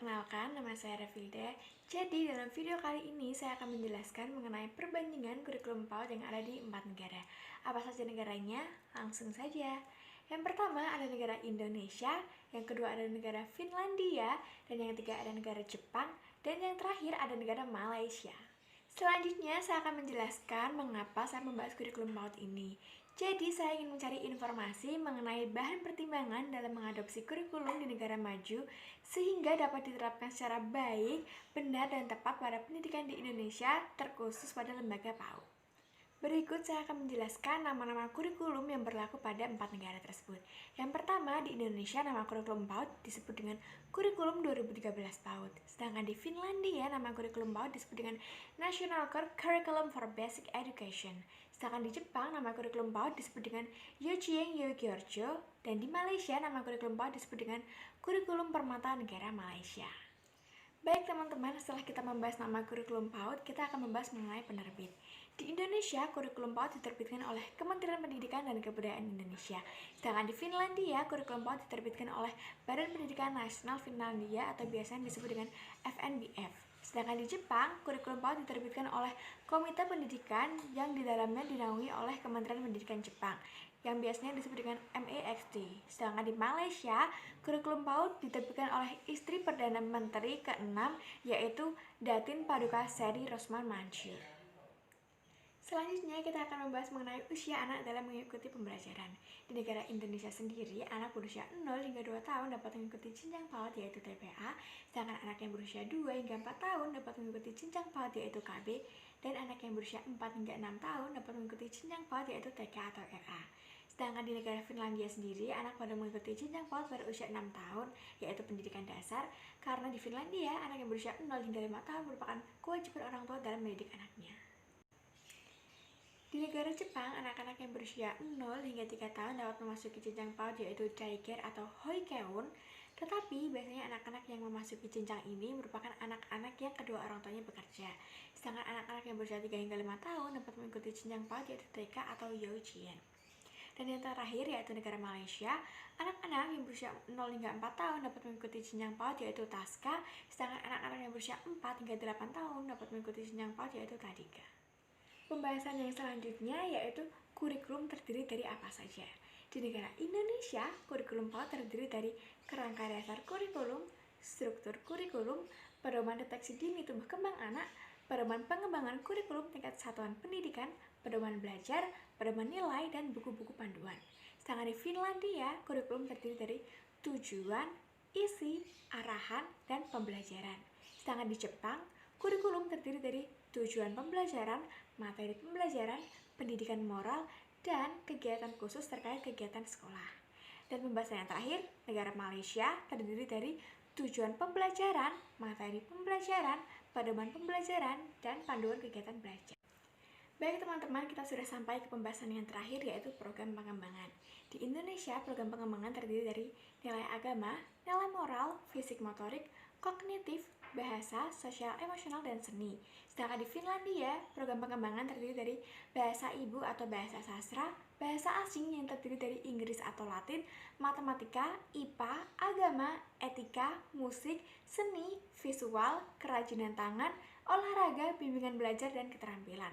Perkenalkan, nama saya Rafilda. Jadi, dalam video kali ini saya akan menjelaskan mengenai perbandingan kurikulum PAUD yang ada di 4 negara. Apa saja negaranya? Langsung saja. Yang pertama ada negara Indonesia, yang kedua ada negara Finlandia, dan yang ketiga ada negara Jepang, dan yang terakhir ada negara Malaysia. Selanjutnya saya akan menjelaskan mengapa saya membahas kurikulum PAUD ini. Jadi saya ingin mencari informasi mengenai bahan pertimbangan dalam mengadopsi kurikulum di negara maju sehingga dapat diterapkan secara baik, benar, dan tepat pada pendidikan di Indonesia terkhusus pada lembaga PAUD. Berikut saya akan menjelaskan nama-nama kurikulum yang berlaku pada 4 negara tersebut. Yang pertama, di Indonesia nama kurikulum PAUD disebut dengan kurikulum 2013 PAUD. Sedangkan di Finlandia nama kurikulum PAUD disebut dengan National Curriculum for Basic Education. Sedangkan di Jepang nama kurikulum PAUD disebut dengan Yochieng Yogyorjo. Dan di Malaysia nama kurikulum PAUD disebut dengan Kurikulum Permata Negara Malaysia. Baik teman-teman, setelah kita membahas nama kurikulum PAUD, kita akan membahas mengenai penerbit. Di Indonesia, kurikulum PAUD diterbitkan oleh Kementerian Pendidikan dan Kebudayaan Indonesia. Sedangkan di Finlandia, kurikulum PAUD diterbitkan oleh Badan Pendidikan Nasional Finlandia atau biasanya disebut dengan FNBF. Sedangkan di Jepang, kurikulum PAUD diterbitkan oleh Komite Pendidikan yang di dalamnya dinaungi oleh Kementerian Pendidikan Jepang, yang biasanya disebut dengan MEXT. Sedangkan di Malaysia, kurikulum PAUD diterbitkan oleh istri Perdana Menteri ke-6, yaitu Datin Paduka Seri Rosman Mansur. Selanjutnya kita akan membahas mengenai usia anak dalam mengikuti pembelajaran. Di negara Indonesia sendiri, anak berusia 0 hingga 2 tahun dapat mengikuti jenjang PAUD yaitu TPA, sedangkan anak yang berusia 2 hingga 4 tahun dapat mengikuti jenjang PAUD yaitu KB, dan anak yang berusia 4 hingga 6 tahun dapat mengikuti jenjang PAUD yaitu TK atau RA. Sedangkan di negara Finlandia sendiri, anak pada mengikuti jenjang PAUD pada usia 6 tahun, yaitu pendidikan dasar, karena di Finlandia, anak yang berusia 0 hingga 5 tahun merupakan kewajiban orang tua dalam mendidik anaknya. Di negara Jepang, anak-anak yang berusia 0 hingga 3 tahun dapat memasuki jenjang PAUD yaitu Daiker atau Hoikeun, tetapi biasanya anak-anak yang memasuki jenjang ini merupakan anak-anak yang kedua orang tuanya bekerja. Sedangkan anak-anak yang berusia 3 hingga 5 tahun dapat mengikuti jenjang PAUD yaitu TK atau Youjian. Dan yang terakhir yaitu negara Malaysia, anak-anak yang berusia 0 hingga 4 tahun dapat mengikuti jenjang PAUD yaitu TASKA, sedangkan anak-anak yang berusia 4 hingga 8 tahun dapat mengikuti jenjang PAUD yaitu TADIKA. Pembahasan yang selanjutnya yaitu kurikulum terdiri dari apa saja. Di negara Indonesia, kurikulum PAUD terdiri dari kerangka dasar kurikulum, struktur kurikulum, pedoman deteksi dini tumbuh kembang anak, pedoman pengembangan kurikulum tingkat satuan pendidikan, pedoman belajar, pedoman nilai, dan buku-buku panduan. Sedangkan di Finlandia, kurikulum terdiri dari tujuan, isi, arahan, dan pembelajaran. Sedangkan di Jepang, kurikulum terdiri dari tujuan pembelajaran, materi pembelajaran, pendidikan moral, dan kegiatan khusus terkait kegiatan sekolah. Dan pembahasan yang terakhir, negara Malaysia terdiri dari tujuan pembelajaran, materi pembelajaran, pedoman pembelajaran, dan panduan kegiatan belajar. Baik teman-teman, kita sudah sampai ke pembahasan yang terakhir yaitu program pengembangan. Di Indonesia, program pengembangan terdiri dari nilai agama, nilai moral, fisik motorik, kognitif, bahasa, sosial, emosional, dan seni. Sedangkan di Finlandia, program pengembangan terdiri dari bahasa ibu atau bahasa sastra, bahasa asing yang terdiri dari Inggris atau Latin, matematika, IPA, agama, etika, musik, seni, visual, kerajinan tangan, olahraga, bimbingan belajar, dan keterampilan.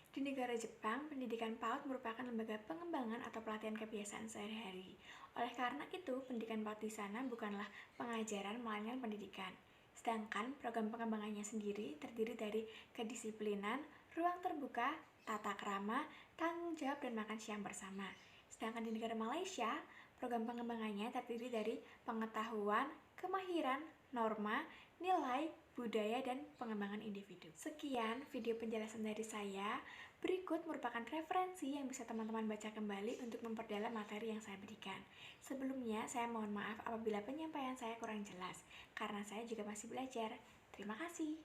Di negara Jepang, pendidikan PAUD merupakan lembaga pengembangan atau pelatihan kebiasaan sehari-hari. Oleh karena itu, pendidikan PAUD di sana bukanlah pengajaran melainkan pendidikan. Sedangkan program pengembangannya sendiri terdiri dari kedisiplinan, ruang terbuka, tata krama, tanggung jawab, dan makan siang bersama. Sedangkan di negara Malaysia, program pengembangannya terdiri dari pengetahuan, kemahiran, norma, nilai, budaya, dan pengembangan individu. Sekian video penjelasan dari saya. Berikut merupakan referensi yang bisa teman-teman baca kembali untuk memperdalam materi yang saya berikan. Sebelumnya, saya mohon maaf apabila penyampaian saya kurang jelas, karena saya juga masih belajar. Terima kasih.